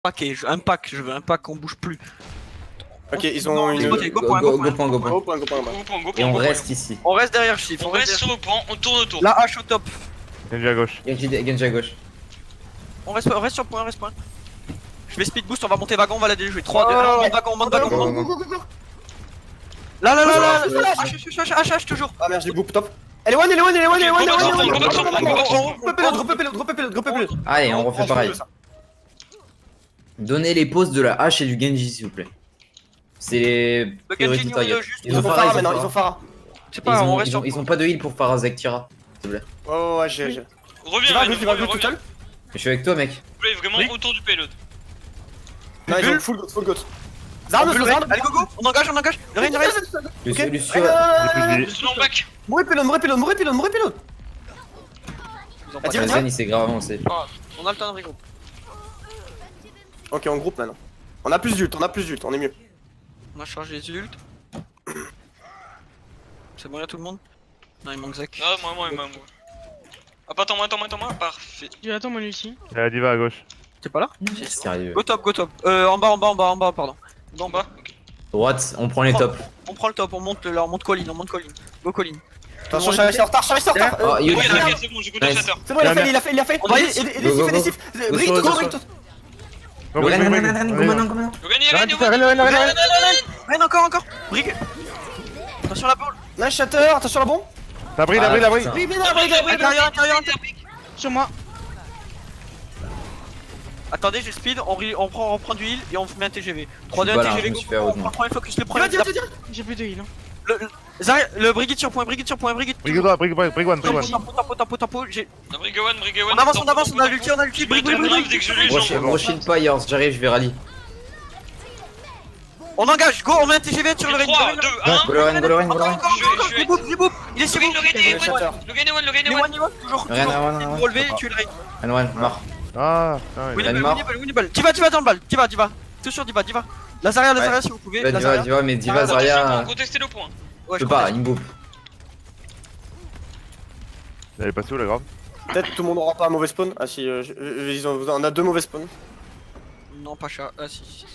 paquet, je veux un pack, on bouge plus. Ok, ils ont une. Ok, go point, go point. Go point. Et on reste ici. On reste derrière Chief, On reste sur le point, on tourne autour. La hache au top. Genji à gauche. Genji à gauche. On reste sur le point, reste point. Je vais speed boost, on va monter wagon, on va la déjouer. 3, 2, 1, on monte wagon. Là, H, toujours. Ah merde, j'ai boop top. Elle est one. Drop pelot. Allez, on refait pareil. Donnez les poses de la hache et du Genji s'il vous plaît. C'est les Le priorités Genji, target. Ils ont Pharah maintenant, ils ont Pharah. Je sais pas, on reste sur. Ils ont pas de heal pour Pharah Zektira, s'il te plaît. Ouais, j'ai. Reviens, Tu vas tout seul. Je suis avec toi mec. Vous voulez vraiment autour du payload. Non, ils ont full goat. Zardos, Allez, go, on engage. Le rain. Lucio. Retourne en back. Mourir pelot. Le Zen il s'est grave avancé. On a le temps de regrouper. Ok, on groupe maintenant. On a plus d'ult, on est mieux. On a chargé les ults. C'est bon, y'a tout le monde? Non, il manque Zek. Ah, moi. Ah, pas attends-moi, parfait. Attends, moi ici. Il y a la diva à gauche. T'es pas là? Sérieux. Go top. En bas, pardon. En bas, ok. Droite, on prend les tops. On prend le top, on monte colline. Go colline. Attention, Chaves est en retard. Oh, Oui, Yoshi. t'inquiète, c'est bon, j'ai goûté le Nice. shatter. C'est bon, il a fait. On va y Des sifs. Brigitte, go. Ren, go maintenant. Logan, Rien encore. Brigue. Attention la balle. Nice shatter, attention la bombe. La brille. Intérieur. Sur moi. Attendez, j'ai speed, on prend du heal et on met un TGV. 3, 2, 1 Voilà, TGV, je me suis fait hautement. on prend les focus, le premier. J'ai plus de heal. Le Brigitte sur point, Brigitte. Brigue one. Tempo, j'ai. Brigue one. On avance, on a l'ulti, Brigue, dès que je l'ai, Gros shield pas, Yors, j'arrive, je vais rallye. On engage, go, on met un TGV sur le raid. 3, 2, 1. Go le Ren. J'ai boop, il est sur Logan est one. toujours. Rien. Relevé, tu le raid. Ren, mort. Ah, Winnable. Diva dans le bal, Diva. Tout sûr, Diva. Lazaria si vous pouvez. Diva, mais Diva, Zarya. Contestez le point. Ouais, Je peux pas, il me bouffe. Elle est passée où la grave? Peut-être tout le monde aura pas un mauvais spawn. Ah si, on a 2 mauvais spawns. Non, pas chat. Ah si.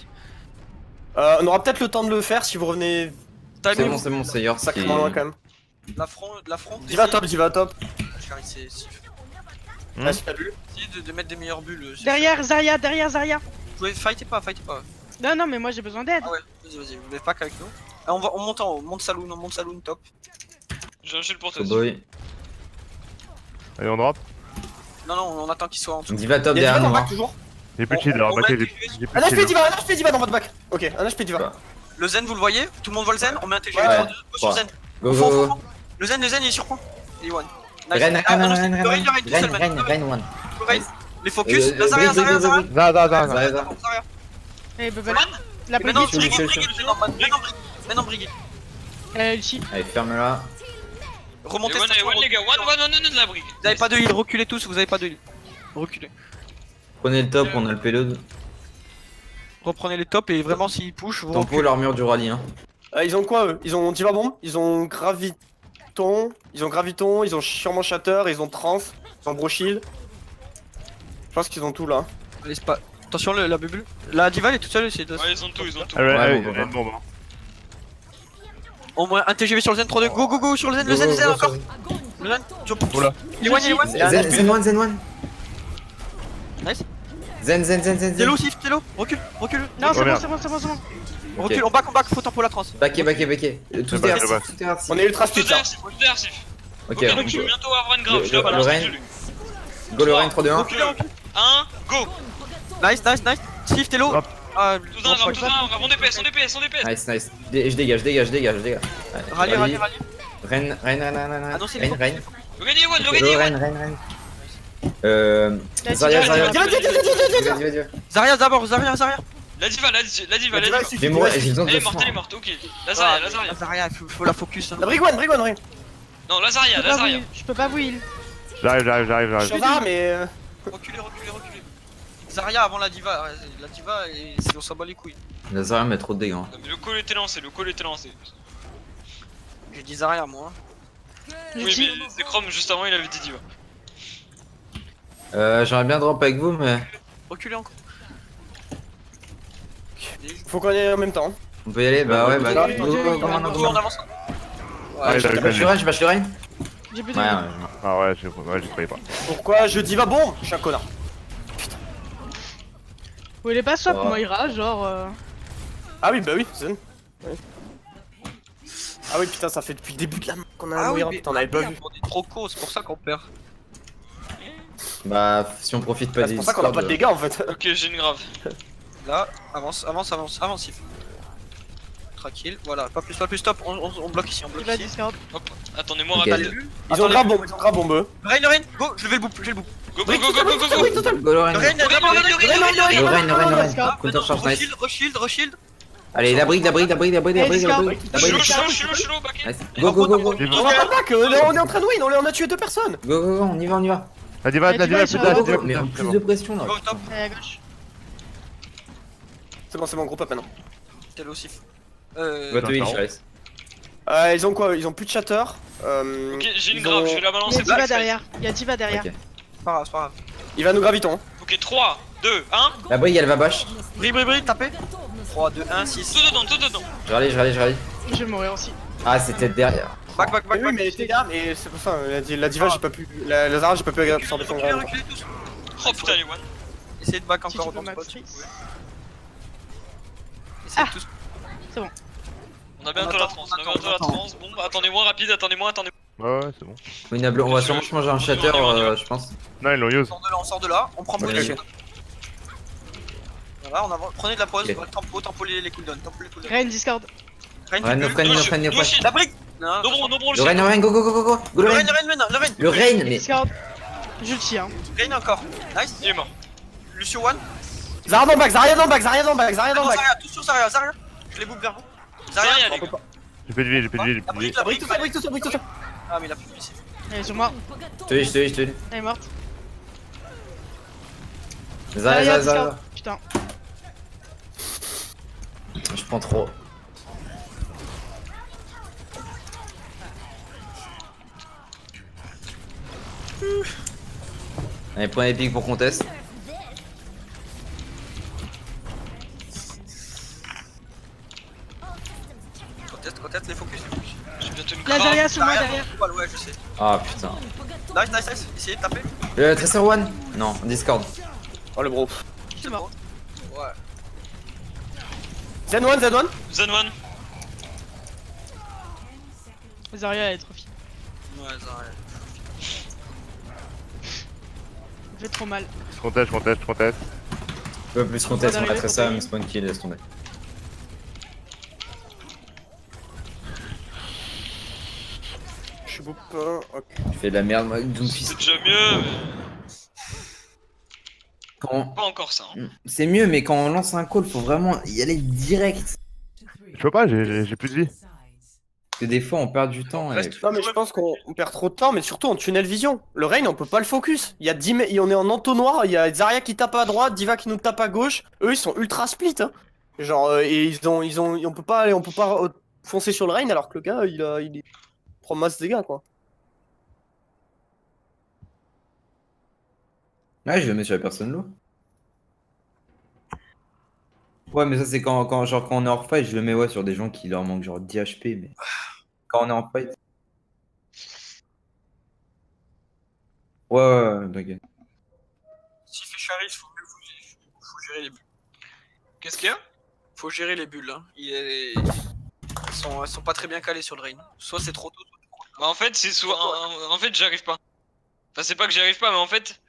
On aura peut-être le temps de le faire si vous revenez C'est bon, c'est Yors qui... sacrément loin quand même. La front. Diva top. C'est Ah, si t'as vu. essayez de mettre des meilleures bulles. Derrière Zarya. Vous pouvez fighter pas. Non, mais moi j'ai besoin d'aide. Ah ouais, vas-y, vous voulez pas qu'avec nous. Ah, on monte en haut, monte saloon top. J'ai un shield pour toi. Cowboy. Allez, on drop. Non, on attend qu'il soit en dessous. Diva top Il y a derrière Diva dans le nous. back toujours. J'ai plus de shield alors, on backé, met j'ai plus Un de HP shield. Diva dans votre back. Ok, un HP Diva. Le Zen, vous le voyez? Tout le monde voit le Zen? On met un TGV Ouais. 3, 2, go sur Zen. Go. Le Zen, il est sur point. Il est one. Ren, one. Les focus, Zarya. Za. Eh, bah voilà. One. La Maintenant, Brigitte. maintenant, Brigitte. Ici. Allez, ferme-la. Remontez One, les gars, one de la brigue. Vous avez pas de heal, reculez tous, vous avez pas de heal. Reculez. Prenez le top, on a le payload. Reprenez les tops et vraiment s'ils push, vous Tempo l'armure du rallye hein. Ils ont quoi eux? Ils ont Diva bomb, ils ont Graviton, ils ont sûrement Shatter, ils ont Trans, ils ont Broshield. Je pense qu'ils ont tout là. Laisse pas. Attention, la bubule. La Diva elle est toute seule, c'est de. Ouais, ils ont tout. Ouais, bon, il y a une bombe. Au moins un TGV sur le Zen 3-2. Go sur le Zen, le Zen encore. Le Zen, jump. Oula. Il est one. Zen one. Nice. Zen. Yellow, shift, yellow. Recule. Non, c'est merde. bon. Recule, on back, faut tempo la trans. Backé. Tous derrière. On est ultra speed là. Ok, Ok, donc je vais bientôt avoir une grave. Je Le dois balancer Ren. celui. Go le Ren 3-2-1. Recule. 1, go. Nice. Shift, yellow. Hop. Ah, Tous un, on DPS. Nice. Je dégage. Rallye. Ren. Ah non, c'est les Ren. Logan est one. Ren. Zarya. Diva. Zarya d'abord, Zarya. La diva. J'ai besoin de Elle est te morte, ok. La Zarya. Zarya, faut la focus. La Brigue one. Non, la Zarya. Je peux pas vous heal. J'arrive. Je va mais. Reculez. Zarya avant la Diva. La Diva, on s'en bat les couilles. La Zarya met trop de dégâts. Non, mais le call était lancé. J'ai dit Zarya moi. Oui, mais c'est Chrome juste avant, il avait dit diva. J'aimerais bien drop avec vous mais... Reculez encore. Faut qu'on aille en même temps. On peut y aller? Bah ouais, bah. Go, Go, go, go, maintenant, go. On avance. Ouais, Je bâche le Rein, je bâche le Rein. J'ai plus Ouais, de. ouais. Ah ouais, j'y croyais pas. Pourquoi je dis va bon? Je suis un connard. Vous voulez pas swap Oh. Moira, genre. Ah oui, bah oui, Zen. Ouais. Ah oui, putain, ça fait depuis le début de la main qu'on a un Moira, putain, on avait pas vu. On est trop co, c'est pour ça qu'on perd. Bah, si on profite pas Bah, des c'est pour ça qu'on a pas de dégâts en fait. Ok, j'ai une grave. Là, avance, avance, Yves. Tranquille, voilà, pas plus, stop, on bloque ici, on Il bloque va ici. Discord. Hop, attendez-moi Ok. rapide. Ils ont grave bombe, eux. Le Rein, go, je vais le boop, j'ai le boop. Go, go, go, go, go, go, go. Go, le Rein. Le Rein, Le Rein, le Rein. Counter charge, nice. Reshield. Allez, la bride. Discord. Je suis low, back in. Nice. Go, go, go, go. On va pas back, on est en train de win, on a tué 2 personnes. Go, go, go, on y va. La diva, La diva, plus il tard, sera- la diva, Mais plus en tard, plus de pression là. Go, top, Allez, à gauche. C'est bon, groupe up maintenant. t'es low aussi. Go to heal, Charles. Ils ont quoi? Ils ont plus de shatter. Ok, j'ai une ils grave, ont- je vais la Il y balancer. a Diva Black derrière. Il y a Diva derrière. Ok. C'est pas grave. Il va nous gravitons. Ok, 3, 2, 1. La bride, elle va bash. Brille, tapez. 3, 2, 1, 6. Tout dedans. Je râle. Je vais mourir aussi. Ah, c'était derrière. Back. Oui, mais les gars, mais c'est pas ça. La diva, j'ai pas pu. La Zara, j'ai pas pu absorber son grave. Reculez tous. Oh putain, les one. Essayez de back Si encore tu peux autant de spots. Max. Essayez de tous. On a bientôt la trans, Bon, attendez-moi rapide, attendez-moi. Ouais, c'est bon. Winnable, on va sûrement se manger un shatter, je pense. Non, ils l'ont use. On sort de là, on prend Ouais, position. ok. Voilà, on avance. Prenez de la pause, Ok. tempo les cooldowns. Rein Discord. Rein, Ouais, no friend. la brique. Non, No Le Rein, go, go. Go, le le Rein, Rein. Le Rein, mais. Discord. J'ulti, hein. Rein encore. Nice. Il est mort. Lucio one. Zara dans le back, Zarya dans le back. Zarya, tous sur Zarya. Tous les boops vers vous. Zarya, les gars. J'ai plus de vie. La brique. Brique tout ça. Ah, mais il a plus de vie ici. Elle est sur moi. Je te dis. Elle est morte. Zara. Discord. Putain. Je prends trop. Allez, point épique pour contest. Conteste les focus. J'ai bientôt une La grave. Zarya sur moi derrière. Ouais, je sais. Ah putain. Nice. Essayez de taper. Le Tracer One? Non, Discord. Oh le bro. C'est mort. Ouais. Zen one. Zen one. Zarya elle est trop fine. Ouais, Zarya. Elle fait trop mal. Je conteste. Je peux plus contest, on a Tracer, mais spawn kill, laisse tomber. Je suis boop. Ok. Je fais de la merde, moi, Doomfist. C'est déjà mieux, mais. Quand... Pas encore ça. Hein. C'est mieux, mais quand on lance un call, faut vraiment y aller direct. Je peux pas, j'ai plus de vie. Parce que des fois, on perd du temps. Et... Non mais je pense qu'on perd trop de temps, mais surtout en tunnel vision. Le Rein, on peut pas le focus. Il y a 10 on est en entonnoir, il y a Zarya qui tape à droite, Diva qui nous tape à gauche. Eux ils sont ultra split hein. Genre et on peut pas foncer sur le Rein alors que le gars il prend masse de dégâts quoi. Ouais, je le mets sur la personne low. Ouais, mais ça, c'est quand on est hors fight, je le mets ouais, sur des gens qui leur manquent genre 10 HP. Mais quand on est en fight. Ouais, t'inquiète. S'il fait Charis, faut gérer les bulles. Qu'est-ce qu'il y a? Faut gérer les bulles. Hein. Elles sont pas très bien calées sur le Rein. Soit c'est trop tôt, soit c'est trop tôt. Bah en fait, c'est soit. En fait, j'arrive pas. Enfin, c'est pas que j'y arrive pas, mais en fait.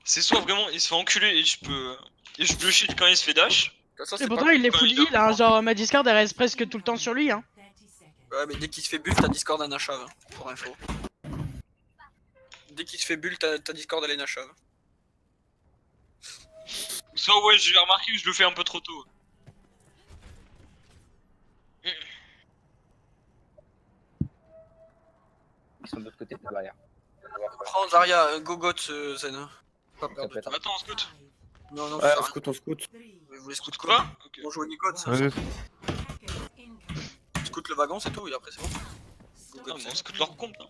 C'est soit vraiment il se fait enculer et je peux. Et je peux shield quand il se fait dash. Ça, Et c'est pourtant pas... il est full heal, hein. Genre ma Discord elle reste presque tout le temps sur lui, hein. Ouais, mais dès qu'il se fait bulle, t'as Discord à Nashave. Hein, pour info. Dès qu'il se fait bulle, t'as Discord à Nashave. Soit ouais, je vais remarquer que je le fais un peu trop tôt. Ils sont de l'autre côté de l'arrière. Prends Zarya, Gogot Zen. Pas perdre de temps. Attends, scout. Non, Ouais, ça on scout. Vous voulez scout Quoi? quoi? Ok. On joue au Nicode, ça. Vas-y. Scout le wagon, c'est tout, et après c'est bon. Non, Gogot, mais on scout leur compte, hein.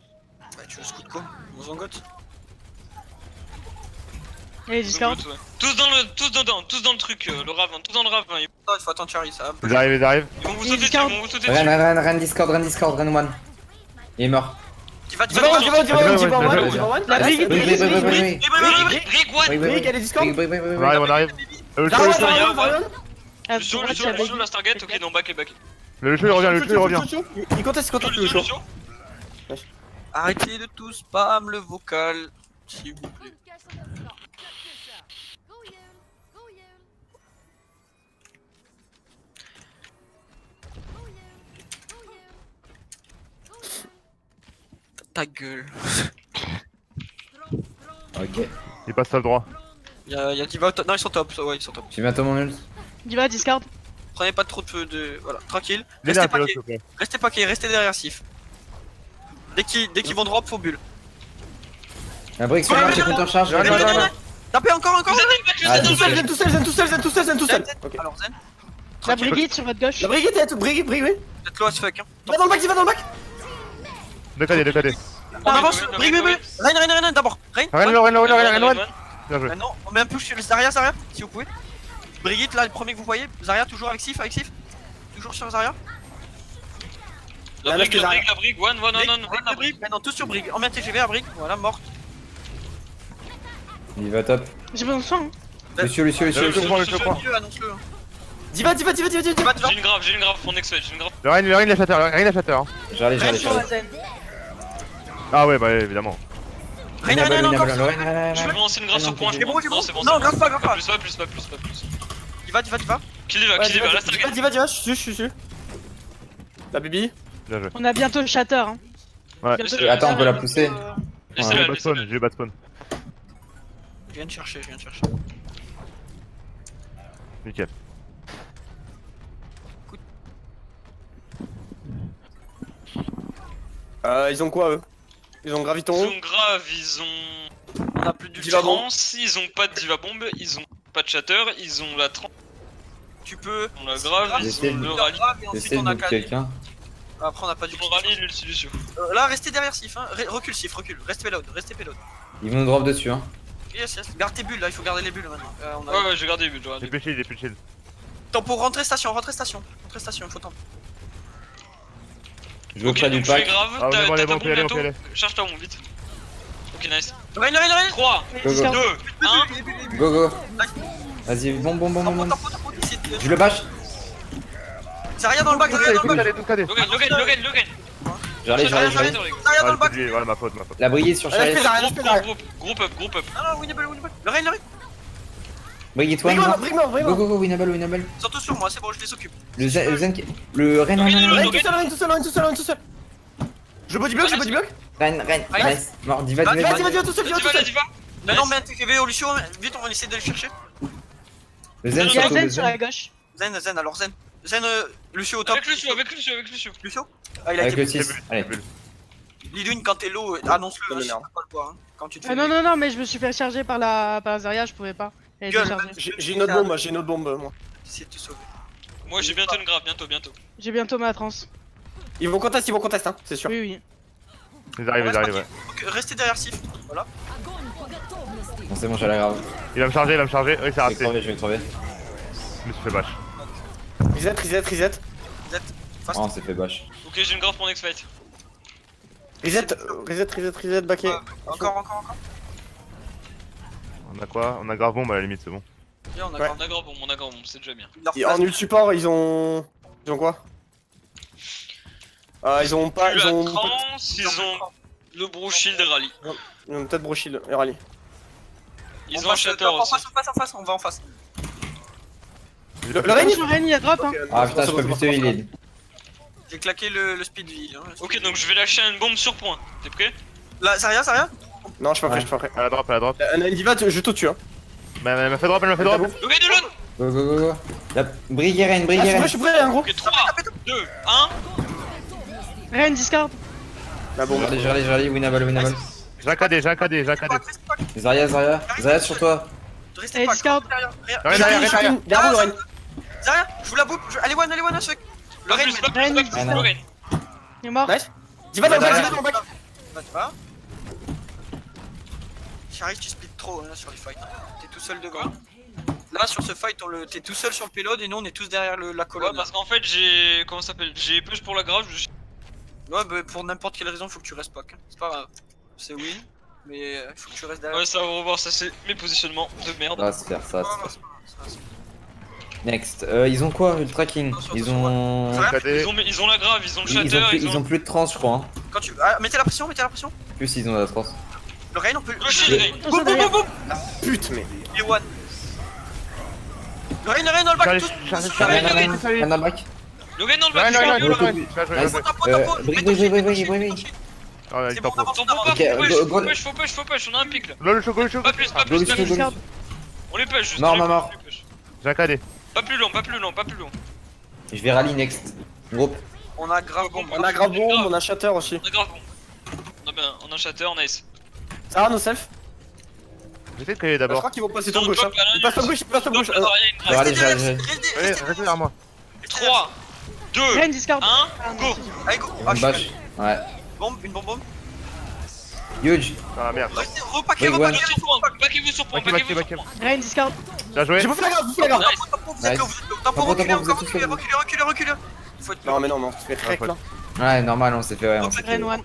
Bah, tu veux scout quoi? On zangote. Et Discord. Ouais. Tous dans le truc, le ravin, tous dans le ravin. Il faut attendre Charlie, ça va. Ils arrivent, ils arrivent. Ils vont vous Et sauter dessus, Discord. ils vont vous sauter dessus. Ren Discord, Ren one. Il est mort. Diva, Diva one, Diva one, Diva one, Diva one, Ouais, Diva one. La brigue, Brig, brigue, brig, brig, brigue. brig, Brig, one. Brig, elle est Discord. brig, brig, brig, On arrive, on arrive. Le Varian, show, Varian, Varian. Ah, Lucio, droite, il y a Lucio, Brigue. la Stargate, ok, non, back. le show, il revient, le show, il revient. Il conteste, Lucio, le show. Arrêtez de tout spam le vocal, s'il vous plaît. Ta gueule. Ok. Il passe sur le droit. Y'a Diva au top. Non, ils sont top, ouais, ils sont top. J'ai bientôt mon ult. Diva, Discord. Prenez pas trop de feu de. Voilà, tranquille. Il est Restez là, Pélo, paquet, s'il te plaît. restez paquet, restez derrière Sif. Dès qu'ils vont drop, faut bulle. La brique sur moi, j'ai counter charge. Ouais, ouais, ouais. Tapez encore. Vous êtes back, vous Ah, êtes dans Tout le seul, back. Zen, tout seul, Zen, tout seul, Zen, tout seul, Zen, tout seul. Ok. Alors Zen, La Brigitte sur votre gauche. La brigade est Brigue, oui. vous êtes low as fuck. Hein. Va dans le bac, il va dans le bac. 2 KD, 2 KD. On avance, oui, Brig, oui, Rein d'abord. Rein. Ren one. Bien joué. Maintenant, on met un push sur Zarya, si vous pouvez. Brigitte, là, le premier que vous voyez. Zarya, toujours avec Sif. Toujours sur Zarya. La brique, one, Brig, maintenant tous sur Brig. Emmène TGV à Brig. Voilà, morte. Il va top. J'ai besoin de soin. Hein. Lucio. Le show prend, le show prend. Dieu, annonce-le. Diva. Diva, J'ai une grave, mon ex j'ai une grave. Le Ren, il a shatter. Hein. J'allais. Sur la Zen. Ah ouais, bah évidemment. Rein, encore. Je vais me lancer une grave sur point, je C'est bon, crois. c'est bon. Non, c'est bon. Non, grave pas. Plus. Diva. Qui y va, la Stargate. Diva, je suis. La baby. Bien joué. On a bientôt le shatter. Hein. Ouais. Bientôt Attends, on peut la bientôt, pousser. Laissez-la, J'ai laissez-la. bas de spawn. Je viens de chercher. Nickel. Ils ont quoi, eux? Ils ont Ils graviton. ont grave, ils ont. On a plus de Diva bomb. Trance, ils ont pas de diva bomb, ils ont pas de shatter, ils ont la trance, Tu peux. ils ont la grave, J'essaie ils ont de- le rallye. Et ensuite J'essaie de on a booker calé. quelqu'un. Après on a pas du Ils ont le rallye, Lucio. Là, restez derrière Sif. Hein. Recule Sif, recule. Restez payload. Ils vont nous drop dessus, hein. Yes. Garde tes bulles là, il faut garder les bulles maintenant. On a... Ouais, j'ai gardé, j'ai J'ai gardé. plus de shield. Temps pour rentrer station, il faut temps. Je veux Ok, près du donc je fais pack. grave, Ah, on est t'as bon, ta on bombe peut y aller, bientôt. on peut y aller. Charge ta bombe, vite. Ok, nice. Rein. 3, Go, go. 2, 1. Go. Vas-y, bon. Tempo, ici. Je le bâche. Zarya dans le bac, Zarya dans le bac. 2 KD. Logan. J'allais. Zarya dans le bac. Voilà ma faute. La brillée sur Charles. Groupe up. Non, Winnable. Le Rein. Brillée toi. Brigman. Go, Winnable. Ils sont tous sur moi, c'est bon, je les occupe. Le Zen. Le Ren. Rein tout seul. Je body block. Ren. Nice. Mort. Diva. Diva, tout seul. Diva. Non, mais un TGV au Lucio, vite, on va essayer de le chercher. Le Zen Il y a surtout. Zen Le sur la Zen. gauche. Zen, alors Zen. Lucio au top. Avec Lucio. Lucio. Ah, il a Avec le été. 6. Allez. Lidwin, quand t'es low, annonce-le. Oh, hein, merde. c'est pas le bois, hein. Quand tu te Ah fais. non, mais je me suis fait charger par la Zarya, je pouvais pas. Elle était Gueule, chargée. J'ai une autre bombe, moi. Essayer de te sauver. Moi j'ai bientôt une grave, bientôt. J'ai bientôt ma trance. Ils vont contest, hein, c'est sûr. Oui. Ils arrivent, ouais. Donc, restez derrière Sif. Voilà. Bon, c'est bon, j'ai la grave. Il va me charger. Oui, c'est Je vais raté. crever. Je me suis fait bâche. Reset. Fast. Oh, on s'est fait bâche. Ok, j'ai une grave pour next fight. Reset, backé. Encore. On a quoi? On a grave bombe à la limite, c'est bon. Viens, on a Ouais. encore. On a grave, c'est déjà bien. Leur Et place. en ult support, ils ont quoi? Ils ont pas. La trance, ils ont le bro shield et rallye. Ils ont peut-être brochil et rallye. Ils On ont un passe, shatter en aussi. face, on va en face. Le Rein Sur Ren, il y a drop. Hein. Ah putain, je peux plus te healer. J'ai claqué le speed heal. Hein, Ok, donc je vais lâcher une bombe sur point. T'es prêt? Là, Zarya. Non, je suis pas prêt. À la drop. Diva, je te tue, hein. Mais elle m'a fait drop. Logan de l'autre. Go. La brillée Ren. Je suis prêt, hein, gros. Ok, 3, 2, 1. Ren, Discord. La bombe. J'allais, Winnable. J'ai un KD. Zarya sur toi. Restez Et pas. Discord. Derrière. Garde le Rein. Zarya, je vous la boucle. Allez, one, à ce mec. Le Rein, Ren, il est mort. Nice. Diva dans le bac. va. J'arrive, tu split trop là sur les fights. T'es tout seul devant. Là sur ce fight, t'es tout seul sur le payload et nous on est tous derrière la Ouais, colonne. parce qu'en fait, j'ai. Comment ça s'appelle? J'ai push pour la grave. Ouais, bah pour n'importe quelle raison, faut que tu restes pack. C'est pas grave. C'est win, mais faut que tu restes derrière. Ouais, ça va revoir, ça c'est mes positionnements de merde. Ça va se faire, ça va Ouais, se ouais, faire. c'est pas grave, ça va, c'est pas grave. Next. Ils ont quoi, Ultra King? Ils ont. KD. Ils ont la grave, ils ont le shatter, Ils ont plus de trans, je crois. Hein. Quand tu. Ah, mettez la pression, mettez la pression. Plus ils ont la trans. Le rain, on peut. Gaucher, le rain. Boum, boum, boum, boum. Pute, mais. Et one. Le rain, dans le back, tous. Un dans le back. Le rain dans le Ouais, bac, ouais, ouais, le rain. bien joué. Nice. Brick. Ah, il C'est est bon, top. on avance, on Faut avance. Ok, push, faut push, on a un pic là. Le choco, le choco. Pas plus, pas Go, plus, go, pas go, plus. go. On les push juste. Mort, on les mort, push, on les push. J'ai un KD. Pas plus long, pas plus long, pas plus long. Je vais rally next. Groupe. On a grave bombe. On a grave bombe, on a shatter aussi. On a grave bon. On a un shatter, nice. Ça va, nos self? J'essaie de caler Je d'abord. crois qu'ils vont passer Dans sur le gauche. Hein. top, Alain, Ils passent sur gauche, ils passent sur gauche. Je vais rally, je vais rally. Restez derrière moi. 3, 2, Rain discard. 1, go. Allez, go. Ah, Une je bâche. suis Ouais. bombe, une bombe. Huge. Ah merde. Restez, repaquez, Big one. repaquez. Backez-vous sur point, Backé, backez-vous backé, sur backé. point. Rain discard. Bien joué. J'ai pas fait la grave, j'ai fait la grave. Nice. Vous êtes là, vous êtes là. Tampon, reculez, encore reculez, reculez. Faut être Non, mais non, c'est fait rec là. Ouais, normal, on s'est fait. Ouais, on s'est Rain fait. one.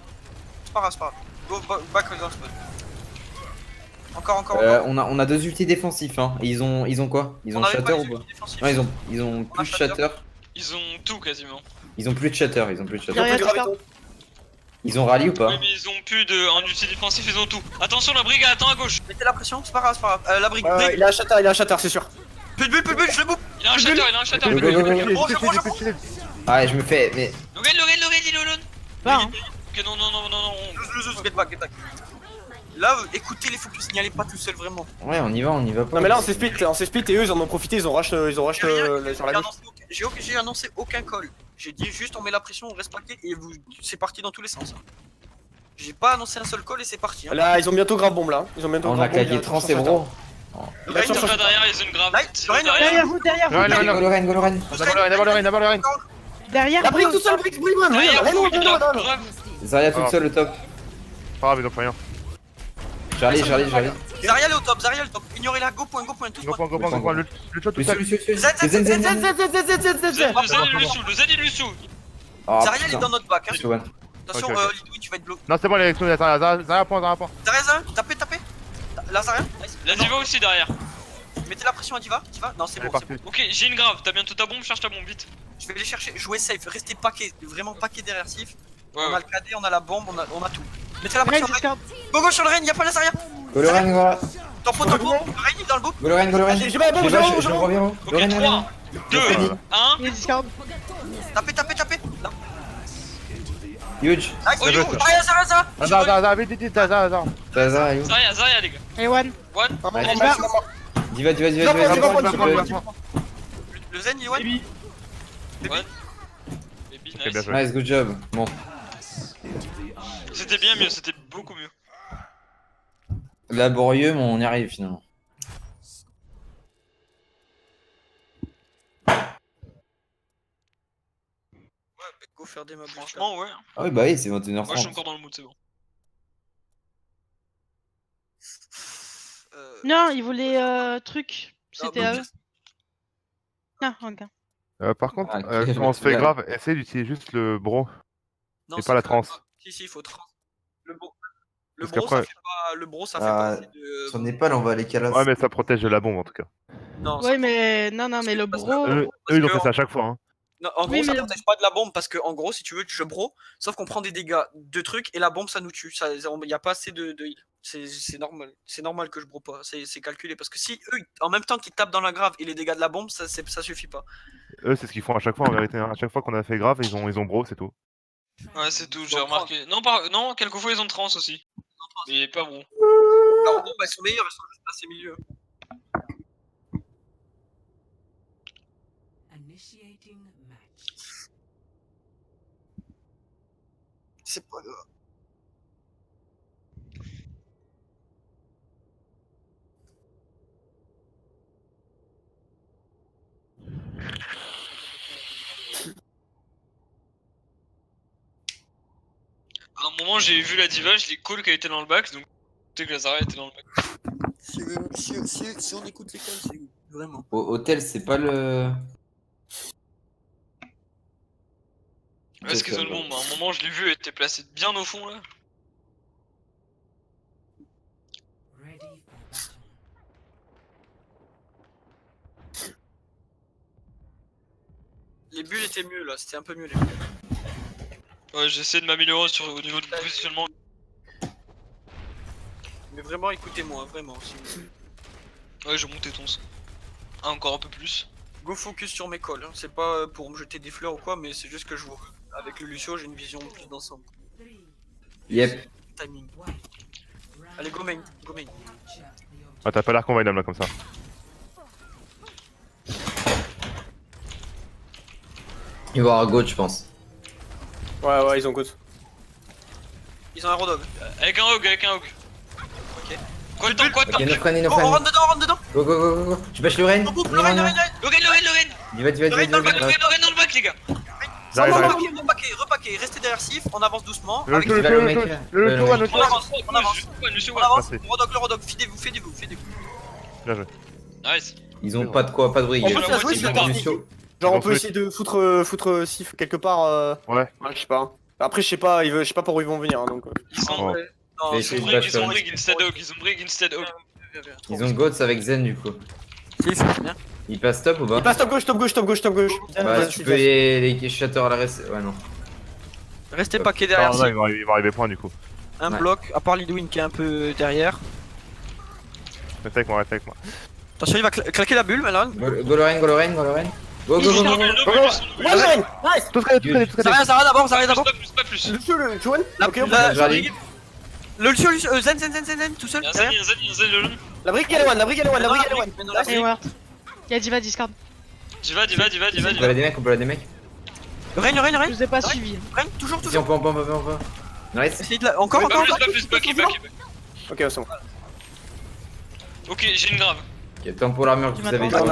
C'est pas grave, c'est pas grave. Go back dans le spot. Encore. On a deux ultis défensifs. Hein. Et ils ont quoi? Ils ont avait shatter pas ou les pas? ultis défensifs. Non, ils ont plus de shatter. Ils ont tout quasiment. Ils ont plus de shatter. Ils ont plus de shatter. Derrière, Plus grave, discard. Ils ont rallye ou pas? Oui, mais ils ont plus de. En ulti défensif, ils ont tout. Attention, la brigade, attends à gauche. Mettez la pression, c'est pas grave, c'est pas grave. La brique, Ouais, il a un shatter, c'est sûr. Put, je le bouffe. Il a un shatter, Go, go, go, go. Je prends. Ouais, je me fais. Mais. Logan, il est alone. Va, hein. Ok, non. Lose, get back. Là, écoutez les focus, n'y allez pas tout seul vraiment. Ouais, on y va pas. Non, mais là, on s'est split et eux, ils en ont profité, ils ont rush sur la gauche. J'ai annoncé aucun call. J'ai dit juste on met la pression, on reste paquet et c'est parti dans tous les sens. J'ai pas annoncé un seul call et c'est parti. Hein. Là, ils ont bientôt grave bombe là. Ils ont bientôt On a grave bombe. claqué trans et bro. Le Là, rain, sur- Là derrière, ils ont une grave. Nice, le rain, Derrière vous, derrière vous. Ouais, derrière- Go Lorraine, go Lorraine. D'abord le rain. Derrière La brique vous. tout seul, brique one. Derrière, Ouais, non, il non, a non, non. grave. Zarya toute seule au top. Pas grave, ils ont fait rien. J'arrive. Zarya le top, ignorez la go point, tous Go point. point. Le shot tout seul. Lucio. Z. Le Z est le sous. Oh Zarya il est dans notre back. Hein. putain. Ouais. Attention, Ok. Lidwin, tu vas être bloqué. Non, c'est bon, les explosés. Zarya point. Zarya, tapez. Là, Zarya, nice. La diva aussi derrière. Mettez la pression à Diva. Non, c'est Elle est bon, c'est partie. bon. Ok, j'ai une grave. T'as bientôt ta bombe, charge ta bombe vite. Je vais les chercher, jouez safe, restez paquet, vraiment paquet derrière Sif. Ouais, On a ouais. le KD, on a la bombe, on a tout. Mettez la Rain pression, discard. go sur le rain, y'a pas la Zarya. Go Lorraine, voilà. Tempo, le rain il est dans le bout. Go Lorraine. J'ai pas la bombe, Je j'ai la bombe, je j'ai la bombe. reviens. Ok, Lorraine, 3, 2, 1. Il discard. Tapez. Non. Huge. Nice, Oh, yo. Zarya. Vite, Zarya. Zarya, you. Zarya, les gars. Et one. One. Diva. Le Zen il est one. One. Baby, Ok, bien nice. joué. Nice, good job. Bon. C'était bien mieux, c'était beaucoup mieux. Laborieux, mais on y arrive finalement. Go faire des mobs. Franchement, ouais. Ah oui, bah oui, c'est Moi, je suis 21h30. encore dans le mood, c'est bon. Non, il voulait truc. C'était à eux. Ah, ok. Par contre, Ah, quand on se fait grave, essaye d'utiliser juste le bro et pas la trans. Si, il faut trans. Le bro. Parce Ça qu'après- fait pas. Le bro, ça fait pas assez de. Sur Népal, on va aller calas. Ouais, mais ça protège de la bombe en tout cas. Non, Ouais, mais non, mais le parce que- bro. Eux, parce ils ont que- fait ça à chaque fois. Hein. Non, en gros, Oui, ça mais- protège pas de la bombe parce que, en gros, si tu veux, je bro, sauf qu'on prend des dégâts de trucs et la bombe ça nous tue. Il y a pas assez de heal. C'est normal. C'est normal que je bro pas. C'est calculé parce que si eux, en même temps qu'ils tapent dans la grave et les dégâts de la bombe, ça suffit pas. Eux, c'est ce qu'ils font à chaque fois en vérité. Hein. À chaque fois qu'on a fait grave, ils ont bro, c'est tout. Ouais, c'est tout, j'ai Donc, remarqué. Non, quelquefois ils ont trans aussi. Mais pas bon. Alors bon, bah, elles sont meilleures, elles sont juste assez milieu. Initiating match. C'est pas grave. À un moment, j'ai vu la diva, je l'ai call qu'elle était dans le bac, donc tu sais que la Zarya était dans le bac. Si on écoute l'école, c'est où? Vraiment. Hôtel, c'est pas le. Est-ce qu'ils ont le bombe? À un moment, je l'ai vu, elle était placée bien au fond là. Ready for battle. Les bulles étaient mieux là, c'était un peu mieux les bulles. Ouais, j'essaie de m'améliorer au niveau du positionnement. Mais vraiment, écoutez-moi, vraiment. Ouais, je montais ton son. Ah, encore un peu plus. Go focus sur mes calls, hein. C'est pas pour me jeter des fleurs ou quoi, mais c'est juste que je vois. Avec le Lucio, j'ai une vision plus d'ensemble. 3, Yep. Timing. 1. Allez, go main, go main. Capture the objective. Ah, t'as pas l'air convainable là comme ça. Il va y avoir un goat, je pense. Ouais, ils ont good. Ils ont un rodog. Avec un hog, avec un hog. Ok. Quoi de temps, quoi de temps? Ok, no friend, Oh, no on friend. rentre dedans, on rentre dedans. Go, go, go, go, go. Je bâche le Ren. Oh, le Reine, le Reine, le Reine. Lorraine. Diva. Lorraine dans le bac, Lorraine dans le bac, les gars. J'arrive, j'arrive. Repaquez, restez derrière Sif, on avance doucement. Le Avec Lucio, Diva, le le mec. Lucio, le Lucio, le Lucio. On avance, on avance. Monsieur On One. avance, Merci. le rodog, fidez-vous. Bien joué. Nice. Ils ont pas de quoi, pas de briques. On peut la se la jouer, moitié c'est de la pas barre. Lucio. Genre, on Ils peut vont essayer de foutre Sif quelque part. Ouais. Ouais, je sais pas. Après, je sais pas par où ils vont venir, hein, donc. Ils sont Oh. Non, Mais c'est c'est vrai, vache, ils ont quand brig instead hog. Ils ont brig instead hog. Ils ont goats avec Zen du coup. Si, c'est bien. Ils passent top ou pas? Il passe top gauche. Bah, Vas-y, tu vas-y. peux les shatter à la reste. Ouais, non. Restez Top. paquet Ah, derrière non, Sif. ils vont arriver point du coup. Un Ouais. bloc, à part Lidwin qui est un peu derrière. Reste avec moi, reste avec moi. Attention, il va claquer la bulle maintenant. Go Lorraine. Go, go, Ils go, sont go. dans le go, double, go. ils sont dans le Ouais, double. Lorraine, nice. Tout ce qu'il y a, tout ce qu'il y a. Zarya d'abord, Zarya d'abord. Pas plus, pas plus. Lucio, le Juan. Ok, on La- peut. Jardine. Le Lucio, Zen, tout seul. Il y a un zen, il y a un zen, il y a un zen, le long. La brique, elle est one. Nice. Et Ward. Y'a Diva Discord. Diva. On peut la des mecs, Le Reine. Je vous ai pas suivi. Reine, toujours. Si, on peut. Nice. Essayez de la. Encore. Pas plus, back. Ok, c'est bon. Ok, j'ai une grave. Ok, temps pour l'armure que Tu vous avez. m'attends.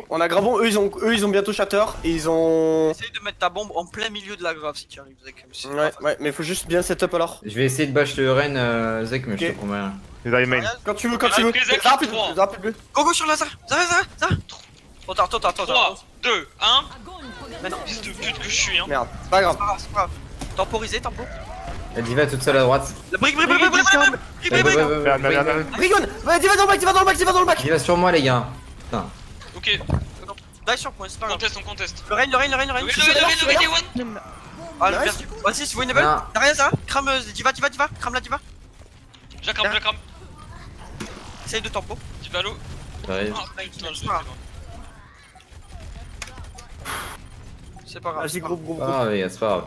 On a grave bombe. Eux, ils ont bientôt shatter. Et ils ont. Essaye de mettre ta bombe en plein milieu de la grave si tu arrives. Zek. C'est pas facile. Ouais, mais faut juste bien setup alors. Je vais essayer de bash le Ren, Zek, mais je Ok. te promets rien. Les arrivent main. Quand tu veux. Zek, Rapide, trois. rapide. Go sur la Zarya. Zarya. Trop tard. 3, 2, 1. Mais non, Fils de pute que je suis, hein. Merde, c'est pas grave. c'est pas grave. Temporiser, tempo. La diva toute seule à droite. La brique. Ouais, Merde. Vas-y, va dans le bac. Diva sur moi, les gars. Putain. Ok, Die sur point, c'est pas grave. on conteste. Le Reine. Le One. Ah, le Nice. perdu. Vas-y, c'est winnable. Non. Derrière ça, crame Diva. Crame la Diva. J'accrame. Essaye de tempo. Diva l'eau. J'arrive. Ah putain, je C'est pas grave. C'est pas grave. Vas-y, gros. Ah, les gars, c'est pas grave.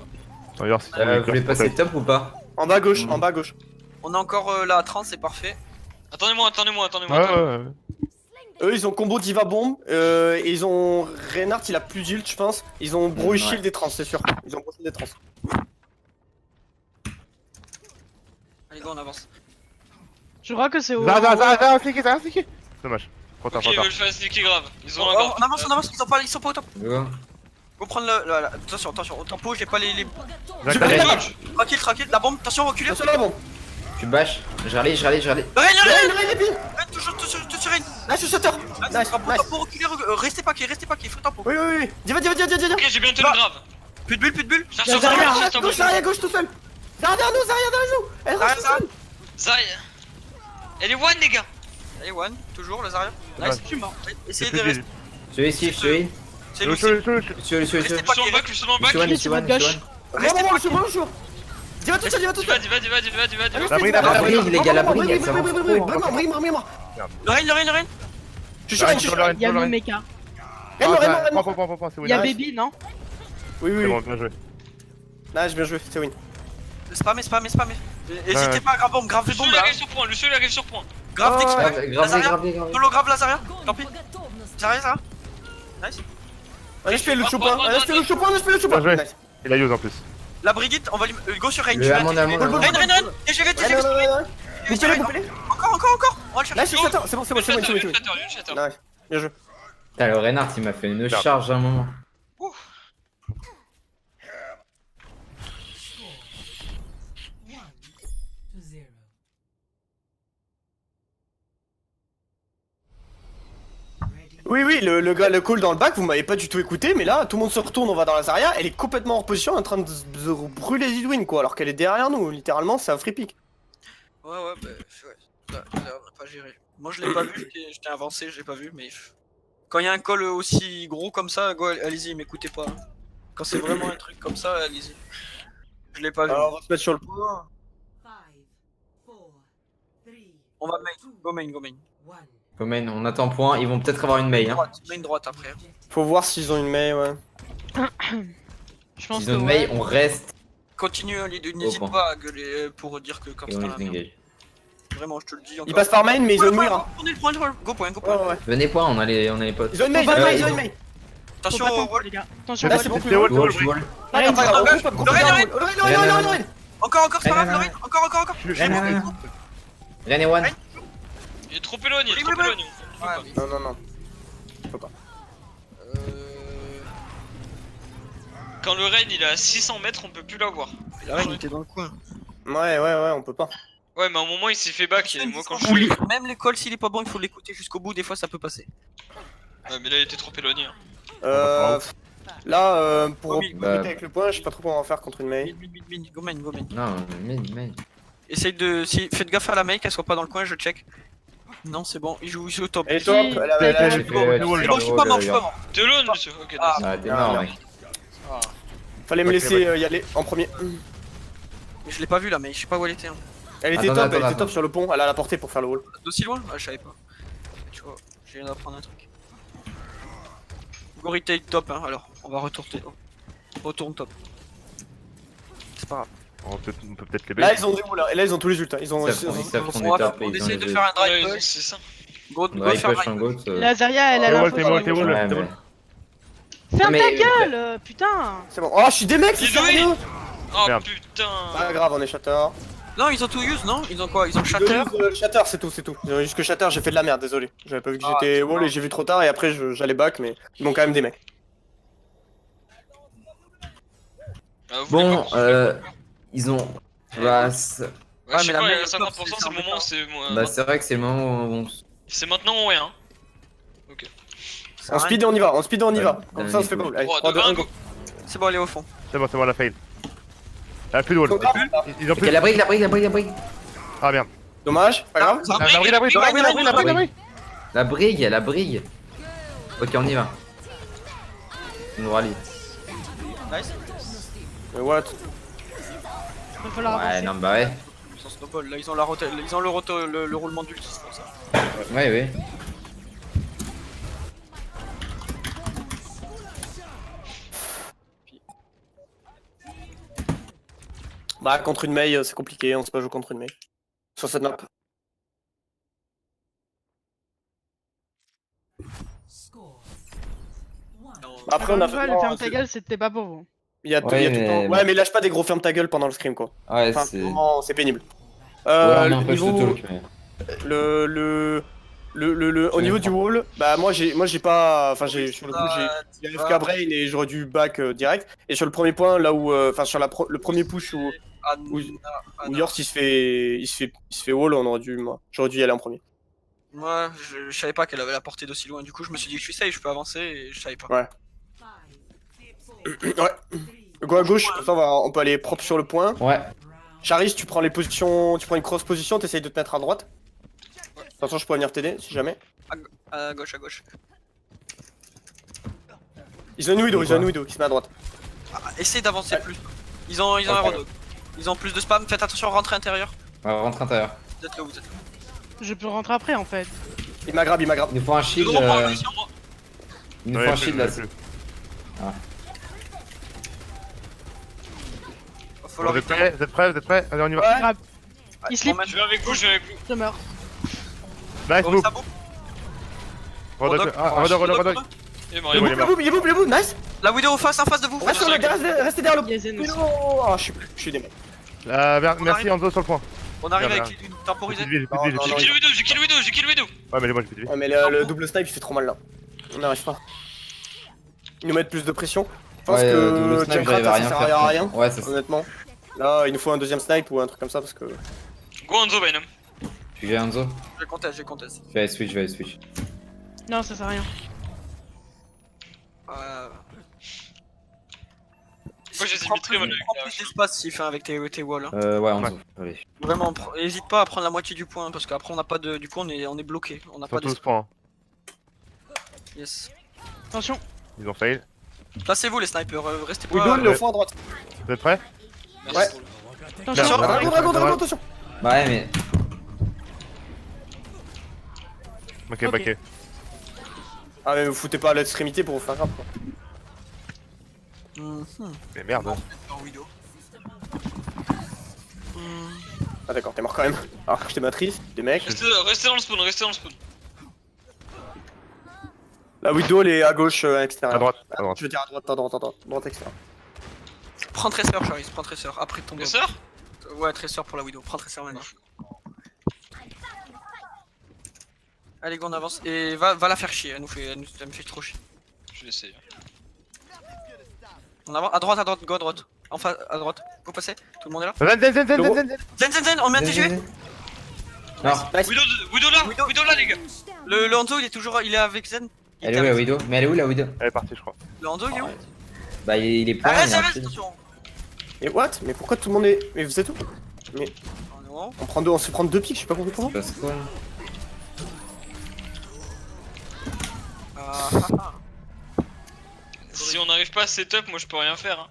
D'ailleurs, si Vous voulez passer top ou pas? En bas à gauche. On est encore là à 30, c'est parfait. Attendez-moi. Ouais. Eux, ils ont combo Diva bombe. Et ils ont Reinhardt, il a plus d'ult, je pense. Ils ont Bro et Ouais. Shield des trans, c'est sûr. Ils ont Bro Shield des trans. Allez, go, on avance. Je crois que c'est au. Zara, fliqué. Dommage. Trop tard, Ok, trop ils tard. veulent faire un sneaky grave. Ils ont un On grave. avance, ils sont pas au top. Go. Go prendre attention, au tempo, j'ai pas les. Jacques, Tranquille, la bombe, attention, reculez. Attention là, bon. Tu bâches. Je râle. Le Reine, Reine, toujours sur Reine. Nice, je shatter. Nice. Tempo, reculez, restez paquet, faut tempo. Oui. Diva. Ok, j'ai bien tenu le grave. Plus de bulle. Cherche Y'a sur Zarya, cherche sur Gauche, gauche tout seul. Derrière nous. Elle Zarya, reste tout seul. Zaya. Elle est one, les gars. Allez, one, toujours, le Zarya. Nice, Je suis mort. essayez de rester. Je vais esquive. C'est Le Lucie. Sur. Je suis dans le bac, je suis dans le bac. Sur sur votre gauche. Restez Bon, paquet. je suis. Diva tout seul. La brique, La brique, les gars, la brique, ça va trop. Brille-moi. Le Reine. Je suis Reine. Il y a le mecha. Reine-moi. Point, c'est Il y a win. Baby, non? Oui. C'est bon, bien joué. Nice, bien joué, c'est win. Spammez. N'hésitez pas à grave bombe, grave les Lucio, bombes il là. arrive sur point. Lucio, il arrive sur point. Grave d'expert. Grave. Solo grave la Zarya. Tant pis. Zarya. Nice. Allez, je fais le chopin. Bien joué. Et la use en plus. La Brigitte, on va lui. Go sur Reine. Le Amand. Reine. TGV. Boupez-les. Encore. On va le chercher. Nice, je shatter. C'est bon. Chatter. Nice, bien joué. Putain, le Reinhardt, il m'a fait une charge à un moment. Oui, oui, le call dans le bac, vous m'avez pas du tout écouté, mais là, tout le monde se retourne, on va dans la Zarya, elle est complètement en position, en train de brûler Zidwin, quoi, alors qu'elle est derrière nous, littéralement, c'est un free pick. Ouais, ouais, bah, ouais. Là, on a pas géré. Moi, je l'ai pas vu, j'étais avancé, je l'ai pas vu, mais. Quand il y a un call aussi gros comme ça, go, allez-y, m'écoutez pas. Hein. Quand c'est vraiment un truc comme ça, allez-y. Je l'ai pas vu. Alors, on va se mettre sur le point. 5, 4, 3, On va main, go main, go main. 1. Comen, on attend point, ils vont peut-être avoir une mail. Hein. Main droite après. Faut voir s'ils ont une mail, ouais. Je pense S'ils que ont une ouais. mail, on reste Continue, hein, Lido, n'hésite point. pas à gueuler pour dire que quand et c'est on la les merde. engage. Vraiment, je te le dis encore. Ils passent par main, mais ils ont une mire. Hein. Prenez le point, go point, go Ouais, point. ouais. Venez point, on a les potes. Ils ont une mail, ils ont une mail, ils ont une mail. Faut Attention pas au tenter, wall. les gars. Attention, Là, wall. c'est bon. C'est wall, Wall, c'est wall. wall. Pas grave, pas grave, on coupe, coupe, Lorraine, Lorraine. Encore, c'est pas grave, Lorraine. Encore. Ren et one. Il est trop éloigné, Oui, trop oui, oui. éloigné. Ouais, Non. Quand le rain il est à 600 mètres, on peut plus l'avoir. Lorraine, il était dans le coin. Ouais, on peut pas. Ouais, mais à un moment il s'est fait back. Et moi quand je suis. Même l'école, s'il est pas bon, il faut l'écouter jusqu'au bout. Des fois, ça peut passer. Ouais, mais là il était trop éloigné. Hein. Là, pour Oui, limiter avec le point, je sais pas trop comment on va faire contre une mail. Mid, go main. Non, mail. Essaye de. Faites gaffe à la main, qu'elle soit pas dans le coin, je check. Non, c'est bon, il joue au top. Elle est top, Si, elle a t'as J'ai été- fait, C'est bon, je suis pas mort. T'es alone, monsieur. Ok, nice. Ah. Ah, t'es mort, mec. Fallait me Ok, laisser y aller en premier. Mais je l'ai pas vu là, mais je sais pas où elle était. Hein. Elle était Attends, top, elle était attends. top sur le pont, elle a la portée pour faire le wall. D'aussi loin? Ah, je savais pas. Tu vois, j'ai viens d'apprendre un truc. Go retake top, hein, alors. On va retourner. Retourne top. C'est pas grave. On peut peut-être les Là, bait. ils ont des wall, là, ils ont tous les ults. Ils ont. Ils savent qu'on On est top. on ils ont essaie de les- faire un Ouais, drive push. c'est ça. Go Drive faire push en drive push. goat. La Zarya, elle a T'es la wall, faute. t'es wall, t'es wall. Ouais, mais- Ferme Mais- ta gueule, putain. C'est bon. Oh, je suis des mecs, c'est Dis-le, sérieux. Oh Merde. putain. Pas grave, on est shatter. Non, ils ont tout use, non? Ils ont quoi? Ils ont Ils shatter? ont shatter, c'est tout. Ils ont juste que shatter, j'ai fait de la merde, désolé. J'avais pas vu que Ah, j'étais c'est wall bon. et j'ai vu trop tard et après j'allais back, mais ils m'ont quand même des mecs. Ah, vous voulez Bon, pas- ils ont. Bah, c'est Ouais, Ah, je sais mais la pas, main à est 50%, top, c'est le moment, c'est bah, c'est vrai que c'est le moment où on. c'est maintenant ou rien. En speed et on y va, on y va. Comme ça on se fait pas Ouais. wall. Allez, 3, 3, 2, 1, go. C'est bon, elle est au fond. C'est bon, la fail. Ah, plus de wall. Ils ont Ok, plus. la brique. Ah merde. Dommage, pas grave. Ah, La brigue. Ok, on y va. On nous rallie. Nice. Mais what? Il va falloir Ouais, avancer. non, bah ouais. Ils ont snowball, là ils ont la ils ont le roulement d'ulti, c'est pour ça. Ouais. Bah, contre une mail, c'est compliqué, on sait pas jouer contre une mail. Sur cette map. Score. 1. Non, Après, on a Encore une fait. fois, le non, ferme ta c'est- gueule, c'était pas pour vous. Il y a, Ouais, il y a tout le temps. mais- Ouais, mais lâche pas des gros ferme ta gueule pendant le scrim, quoi. Ouais, Enfin, c'est. vraiment, c'est pénible. Ouais, on a un peu niveau- ce talk, mais. Au niveau du wall, bah moi j'ai pas, enfin j'ai sur le coup j'ai FK brain et j'aurais dû back direct. Et sur le premier point là où, enfin sur le premier push où Yors il se fait wall, j'aurais dû y aller en premier. Moi, je savais pas qu'elle avait la portée d'aussi loin. Du coup, je me suis dit que je suis safe, je peux avancer et je savais pas. Ouais. Ouais. Go à gauche, comme ça on peut aller propre sur le point. Ouais. Charis, tu prends les positions, tu prends une cross position, t'essayes de te mettre à droite. Attention, je peux venir t'aider si jamais. À gauche, à gauche. Ils ont une widow qui se met à droite. Ah, essaye d'avancer plus. Ils ont un Aerodog. Ils ont plus de spam, faites attention, rentrez intérieur. On va rentrer intérieur. Vous êtes là, vous êtes là. Je peux rentrer après en fait. Il m'a grab. Il nous faut un shield. Gros, prends-le sur moi. Il nous Ouais, faut un plus, shield là. plus. Va falloir Vous êtes prêts? Allez, on y va. Ouais. Grave. Il slip, Je vais avec vous, je vais avec vous. je meurs. Nice move. ça boum. Rodok. Ah, Rodok. Il est mort, Il est il est bon, mort. Il est boum, nice. La vidéo en face de vous. Restez derrière le. Yazen aussi. Oh, je suis des mecs. Merci Enzo sur le point. On arrive Bien, avec une temporisée. J'ai plus de vie. J'ai kill Widow. Ouais, mais moi j'ai plus de vie. Ouais, mais le double snipe il fait trop mal là. On n'arrive pas. Ils nous mettent plus de pression. Je pense Ouais, que double snipe, Junkrat, j'arrive à ça rien sert faire. à rien, Ouais, c'est ça. honnêtement. Là, il nous faut un deuxième snipe ou un truc comme ça parce que. Go Hanzo, Bynum. Tu viens Enzo? J'ai conteste. Je vais aller switch. Non, ça sert à rien. Moi, j'ai Prends limité, moi, prends plus d'espace s'il fait avec tes walls. Hein. Ouais, Enzo. Allez. Vraiment, hésite pas à prendre la moitié du point parce qu'après on n'a pas de. Du coup on est bloqué. On n'a pas Surtout ce d'espace. point. Yes. Attention. Ils ont fail. Placez-vous les snipers, restez pas. Widow, il est au fond à droite. Vous êtes prêts? Merci Ouais. pour le- Attention. Merde. Dragon, attention. Ouais, mais. Ok, backé. Ah, mais vous foutez pas à l'extrémité pour vous faire grave, quoi. Mais merde. En Widow. Ah, d'accord, t'es mort quand même. Alors que j'étais matrice, des mecs. Restez dans le spawn, restez dans le spawn. La Widow, elle est à gauche, à l'extérieur. À droite, à droite. Je veux dire à droite extérieur. Prends Tracer, Charis, prends Tracer. Après ton Le sort? Ouais, Tracer pour la Widow. Prends Tracer maintenant. Allez, go, on avance. Et va la faire chier. Elle me fait trop chier. Je vais essayer. On avance. À droite, go à droite. Enfin, à droite. Vous passez? Tout le monde est là? Zen. On met un TGV? Non, Nice. Widow là, les gars. Le Hanzo, il est avec Zen. Il elle est est où la avec- Widow? Mais elle est où la Widow? Elle est partie, je crois. Le Hanzo, il est où? Bah, il est point. Arrête, il est en arrête, shield. attention. Et what? Mais pourquoi tout le monde est. Mais vous êtes où? On est où? On se prend 2 pics, je sais pas compris comment. Parce quoi? Ah, Si on n'arrive pas à setup, moi je peux rien faire. Hein.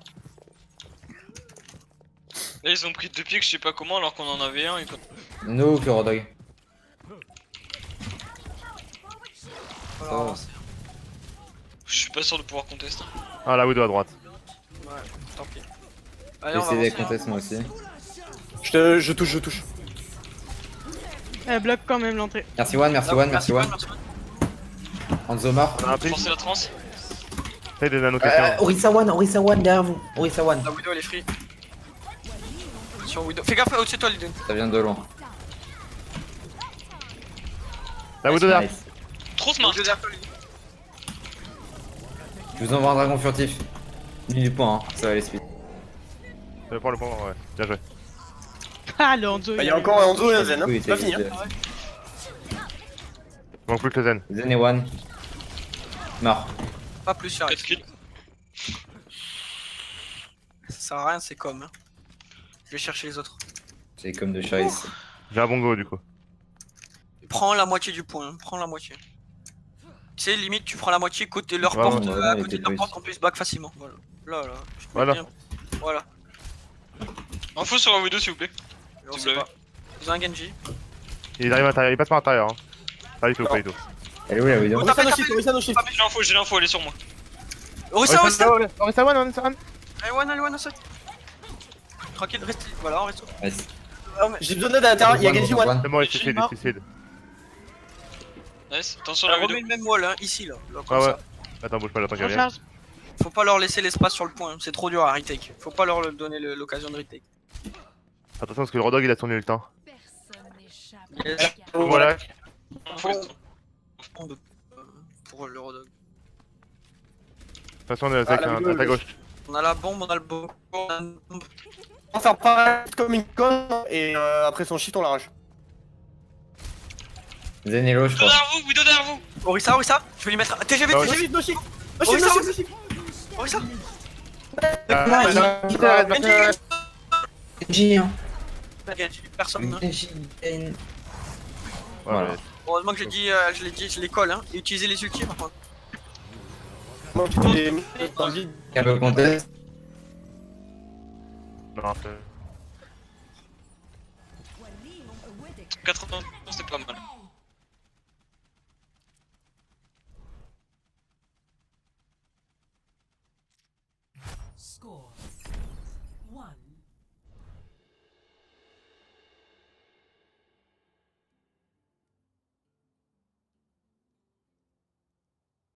Là ils ont pris 2 pics, je sais pas comment, alors qu'on en avait un. Et quand... No, que Rodog. voilà, Je suis pas sûr de pouvoir contester. Ah, la Widow à droite. ouais, tant pis. Allez, on va J'essaie des avancer, hein. contests moi aussi. Je touche. Elle bloque quand même l'entrée. Merci One, merci One, merci One. Enzo mort. On a un pic. Forcer la trans. Essaye des nano quelqu'un. Orisa One derrière vous. Orisa One. La Widow elle est free. Sur Widow. Fais gaffe au-dessus de toi, Liden. Ça vient de loin. La Widow derrière. Nice. Trop smart. Widow derrière toi, Liden. Je vous envoie un dragon furtif. Ni du point, hein. Ça va aller speed. Le point, ouais. Bien joué. Ah, le Hanzo. Bah, il y a encore un Hanzo et un Zen, hein. Oui, C'est pas fini, hein. Il manque plus que le Zen. Zen et One. Mort. Pas plus, Charis. 4 kills. Ça sert à rien, c'est comme. Hein. Je vais chercher les autres. C'est comme de Charis. J'ai un bon go du coup. Prends la moitié du point, hein. Prends la moitié. Tu sais, limite, tu prends la moitié côté leur Ouais, porte, ouais, à ouais, côté de leur plus. porte, on peut se back facilement. Voilà. Là. je te Voilà. mets bien. Voilà. Info sur la Widow s'il vous plaît. On S'il sait vous pas. plaît. Ils ont un Genji. Il arrive à l'intérieur, il passe par l'intérieur. Hein. Pas du tout, pas du tout. Elle est où la Widow? T'as fait, Orisa no shift. J'ai l'info, elle est sur moi. Orisa, Orisa! Orisa One. Allez, one, Orisa. Tranquille, reste. Voilà, on reste. Nice. Ah, mais- J'ai besoin d'aide à l'intérieur, il y a Genji One. C'est bon, il suicide, il suicide. Nice. Attention la remets Widow. le même wall, hein, ici, là. Comme Ah ouais. ça. Attends, bouge pas, j'attends qu'elle vienne. Recharge. Faut pas leur laisser l'espace sur le point, c'est trop dur à retake. Faut pas leur donner l'occasion de retake. Attention parce que le Rodog il a son ult. Hein. Personne n'échappe. Yes. Voilà. Faut- Pour le Rodog. De toute façon, on est avec la un vidéo, à ta gauche. On a la bombe, on a le bombe, on a une bombe. On va faire pareil comme une conne et après son shift on l'arrache. Zen et Lo, je Widow crois. derrière vous, Widow derrière vous. Orisa, je vais lui mettre un TGV, Ah ouais. TGV. No shift. Orisa, Orisa. Genji, hein. Personne. Hein. Genji. Voilà. Heureusement que je l'ai dit, je les colle, hein. Et utiliser les ultis par contre. Moi je l'ai mis dans le vide. Cap contest. Non, 80, c'est pas mal.